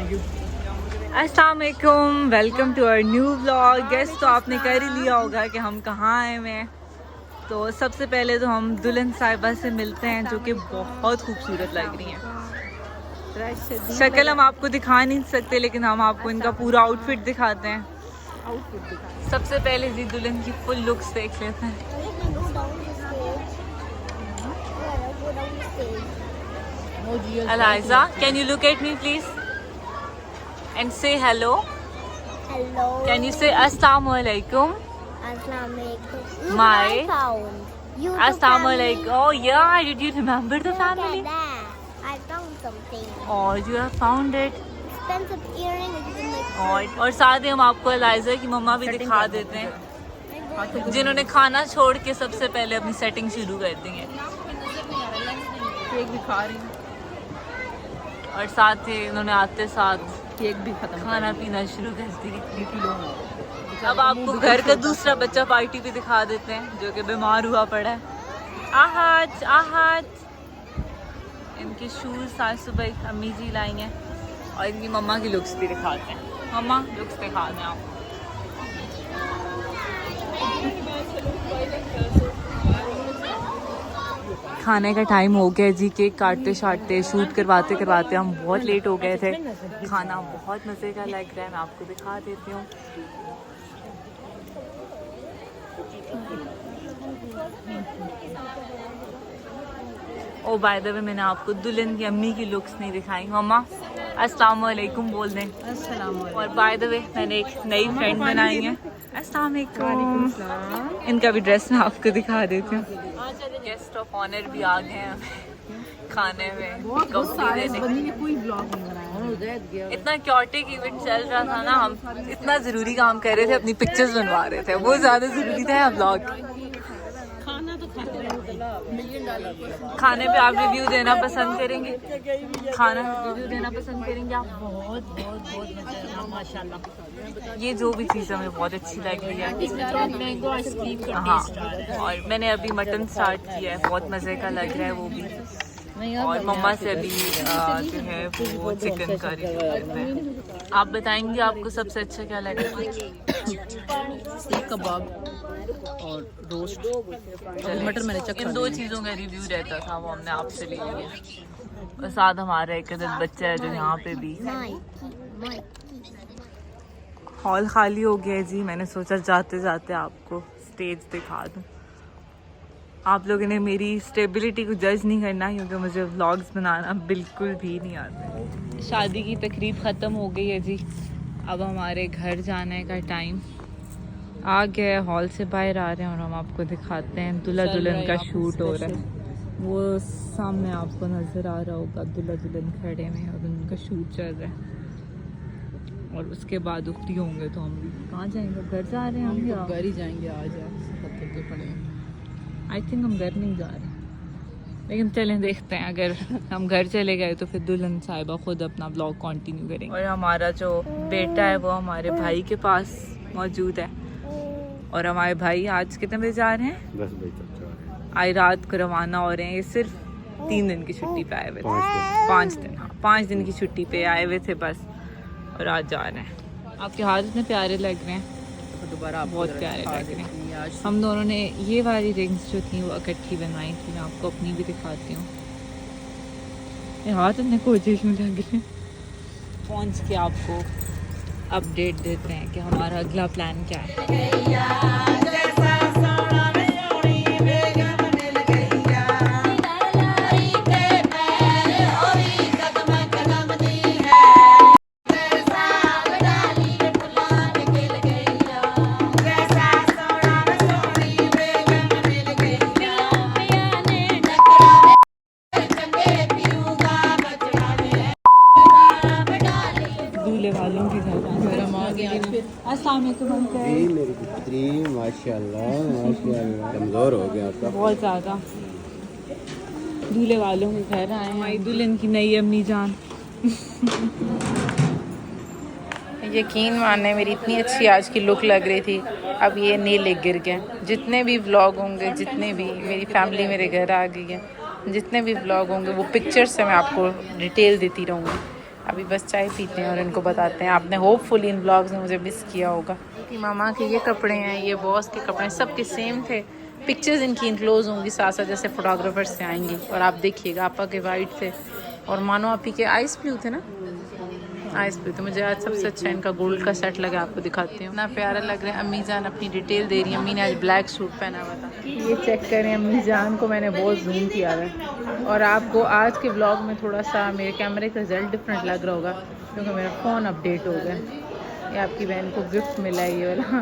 अस्सलाम वालेकुम, welcome to our new vlog. Guess तो आपने कर ही लिया होगा कि हम कहाँ आए हुए हैं। तो सबसे पहले तो हम दुल्हन साहिबा से मिलते हैं जो कि बहुत खूबसूरत लग रही हैं। शक्ल हम आपको दिखा नहीं सकते लेकिन हम आपको इनका पूरा आउटफिट दिखाते हैं। सबसे पहले जी दुल्हन की फुल लुक्स देख लेते हैं। Eliza, can you look at me please and say hello? Hello. Can you say Assalamu alaikum? Assalamualaikum. My phone. Assalamu alaikum. Oh yeah, did you remember the family? Look at that. I found something. Oh, you have found it. Expensive earring. Is in like और साथ ही हम आपको ELISA की मम्मा भी दिखा देते हैं जिन्होंने खाना छोड़ के सबसे पहले अपनी सेटिंग शुरू कर दी है। केक भी खा रही हैं और साथ ही इन्होंने आते साथ केक भी खत्म खाना पीना शुरू कर दी। अब आपको घर का दूसरा बच्चा पार्टी भी दिखा देते हैं जो कि बीमार हुआ पड़ा है। आहज आहज इनके शूज आज सुबह अम्मी जी लाई हैं और इनकी मम्मा की लुक्स भी दिखाते हैं। मम्मा लुक्स दिखा दें आप। खाने का टाइम हो गया जी। केक काटते शाटते शूट करवाते करवाते हम बहुत लेट हो गए थे। खाना बहुत मज़े का लग रहा है, मैं आपको दिखा देती हूँ। ओ बाय द वे मैंने आपको दुल्हन की अम्मी की लुक्स नहीं दिखाई। मम्मा अस्सलाम वालेकुम बोल दें। अस्सलाम। और बाय द वे मैंने एक नई फ्रेंड बनाई है। अस्सलाम वालेकुम। इनका भी ड्रेस मैं आपको दिखा देती हूँ। गेस्ट ऑफ ऑनर भी आ गए हैं खाने में। कोई ब्लॉग नहीं बनाया। इतना क्योटिक इवेंट चल रहा था ना, हम इतना ज़रूरी काम कर रहे थे, अपनी पिक्चर्स बनवा रहे थे, वो ज़्यादा ज़रूरी था ब्लॉग। खाने पे आप रिव्यू देना पसंद करेंगे? खाना रिव्यू देना पसंद करेंगे आप? बहुत बहुत बहुत मजा माशाल्लाह। ये जो भी चीज़ हमें बहुत अच्छी लग रही है। हाँ, और मैंने अभी मटन स्टार्ट किया है, बहुत मज़े का लग रहा है वो भी। और मम्मा से अभी जो है वो चिकन का रिव्यू करते हैं। आप बताएंगे आपको सबसे अच्छा क्या लगा? कबाब और रोस्ट मटर मैंने चखा। इन दो चीज़ों का रिव्यू रहता था, वो हमने आपसे ले लिया। और साथ हमारा एक बच्चा है जो यहाँ पे भी। हॉल खाली हो गया है जी। मैंने सोचा जाते जाते आपको स्टेज दिखा दूँ। आप लोगों ने मेरी स्टेबिलिटी को जज नहीं करना क्योंकि मुझे व्लॉग्स बनाना बिल्कुल भी नहीं आता। शादी की तकरीब ख़त्म हो गई है जी। अब हमारे घर जाने का टाइम आ गया है। हॉल से बाहर आ रहे हैं और हम आपको दिखाते हैं दूल्हा दुल्हन का शूट हो रहा है। वो सामने आपको नज़र आ रहा होगा, दूल्हा दुल्हन खड़े हैं और उनका शूट चल रहा है। और उसके बाद फ्री होंगे तो हम भी कहाँ जाएंगे? घर जा रहे हैं हम घर ही जाएंगे। आज के पड़े आई थिंक हम घर नहीं जा रहे, लेकिन चलें देखते हैं। अगर हम घर चले गए तो फिर दुल्हन साहिबा खुद अपना ब्लॉग कंटिन्यू करेंगे। और हमारा जो बेटा है वो हमारे भाई के पास मौजूद है। और हमारे भाई आज कितने बजे जा रहे हैं? 10 बजे तक जा रहे हैं। आज रात को रवाना हो रहे हैं। ये सिर्फ 3 दिन की छुट्टी पे आए हुए थे। 5 दिन, हाँ 5 दिन की छुट्टी पे आए हुए थे बस, और आज जा रहे हैं। आपके हाथ इतने प्यारे लग रहे हैं, दोबारा बहुत प्यारे लग रहे हैं। हम दोनों ने ये वाली रिंग्स जो थी वो इकट्ठी बनवाई थी। मैं आपको अपनी भी दिखाती हूँ। ये हाथ इतने कोशिश में लग रहे हैं। पहुँच के आपको अपडेट देते हैं कि हमारा अगला प्लान क्या है। वालों के घर हम आ गए। अस्सलाम वालेकुम जी मेरी पुत्री माशाल्लाह माशाल्लाह कमज़ोर हो गया आपका बहुत ज़्यादा। दूल्हे वालों के घर आए हमारी दुल्हन की नई अम्मी जान। यकीन माने मेरी इतनी अच्छी आज की लुक लग रही थी, अब ये नीले गिर गए। जितने भी व्लॉग होंगे, जितने भी मेरी फैमिली मेरे घर आ गई है, जितने भी व्लॉग होंगे वो पिक्चर से मैं आपको डिटेल देती रहूँगी। अभी बस चाय पीते हैं और इनको बताते हैं। आपने होपफुली इन ब्लॉग्स में मुझे मिस किया होगा कि मामा के ये कपड़े हैं, ये बॉस के कपड़े हैं, सबके सेम थे। पिक्चर्स इनकी इनक्लोज होंगी साथ साथ जैसे फोटोग्राफर्स से आएंगी। और आप देखिएगा आपा के वाइट थे और मानो आपी के आइस ब्लू थे ना, आइस ब्लू। तो मुझे आज सबसे अच्छा इनका गोल्ड का सेट लगा, आपको दिखाती हूँ। इतना प्यारा लग रहा है। अम्मी जान अपनी डिटेल दे रही है। अम्मी ने आज ब्लैक सूट पहना हुआ था। ये चेक करें, अम्मी जान को मैंने बहुत जूम किया है। और आपको आज के व्लॉग में थोड़ा सा मेरे कैमरे का रिजल्ट डिफरेंट लग रहा होगा क्योंकि मेरा फ़ोन अपडेट हो गया। ये आपकी बहन को गिफ्ट मिला है ये वाला।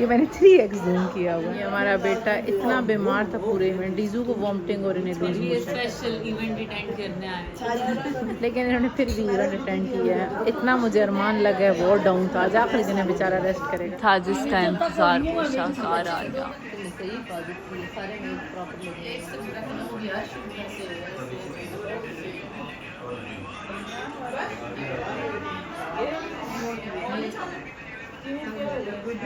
ये मैंने 3x जूम किया हुआ। ये हमारा बेटा इतना बीमार था पूरे इवेंट, डीजू को वॉमिटिंग और इन्हें loose motion. Special event attend करने आए लेकिन इन्होंने फिर भी इवेंट अटेंड किया है। इतना मुझे अरमान लगा है, बहुत डाउन था। आज आखिरी दिन बेचारा रेस्ट करेगा। था जिसका इंतजार पोशाकार आ गया।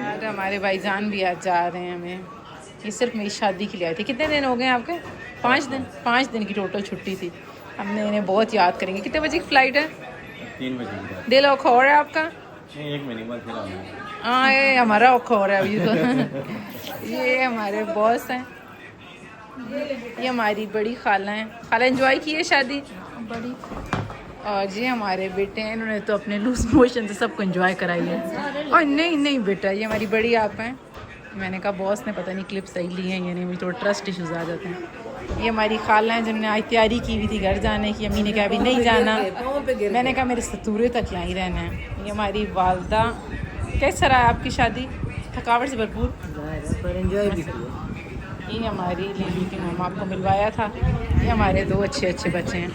और हमारे भाईजान भी आज जा रहे हैं हमें। ये सिर्फ मेरी शादी के लिए आए थे। कितने दिन हो गए आपके? 5 दिन। 5 दिन की टोटल छुट्टी थी। हमने इन्हें बहुत याद करेंगे। कितने बजे की फ़्लाइट है? 3 बजे। दिल औखौर है आपका? 1 महीने बाद फिर आऊँगा। हाँ, ये हमारा औखौर है अभी तो। ये हमारे बॉस हैं। ये हमारी बड़ी खाला हैं। खाला एंजॉय की है शादी बड़ी। और जी हमारे बेटे हैं, इन्होंने तो अपने लूज मोशन से सबको एंजॉय कराई है। और नहीं बेटा, ये हमारी बड़ी आप हैं। मैंने कहा बॉस ने पता नहीं क्लिप सही ली हैं या नहीं, मुझे थोड़ा ट्रस्ट इशूज़ आ जाते हैं। ये हमारी खाला हैं जिन्होंने आज तैयारी की हुई थी घर जाने की। अम्मी ने कहा अभी नहीं जाना। मैंने कहा मेरे सतूरे तक यहाँ ही रहना है। ये हमारी वालदा। कैसा रहा आपकी शादी? थकावट से भरपूर? ये हमारी लीलू की मम्मा आपको मिलवाया था। ये हमारे 2 अच्छे बच्चे हैं।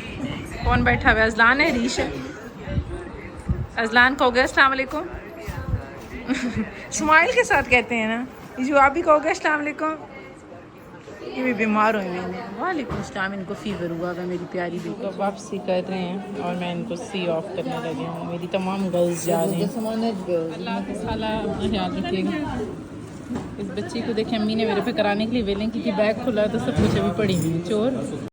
कौन बैठा हुआ है? अजलान है, रीश है। अजलान कहोगे अस्सलाम वालेकुम? स्माइल के साथ कहते हैं ना। जो आप भी कहोगे अस्सलाम वालेकुम? ये भी बीमार हुए हैं। वालेकुम अस्सलाम। इनको फीवर हुआ है मेरी प्यारी बेटी। तो वापसी कर रहे हैं और मैं इनको सी ऑफ करने लगी हूँ। मेरी तमाम गर्ल्स जा रही हैं। अल्लाह ताला अपना ख्याल रखिएगा। इस बच्ची को देखें, अम्मी ने मेरे पे कराने के लिए वेलिंग की थी, बैग खुला तो सब कुछ अभी पड़ी हुई है। चोर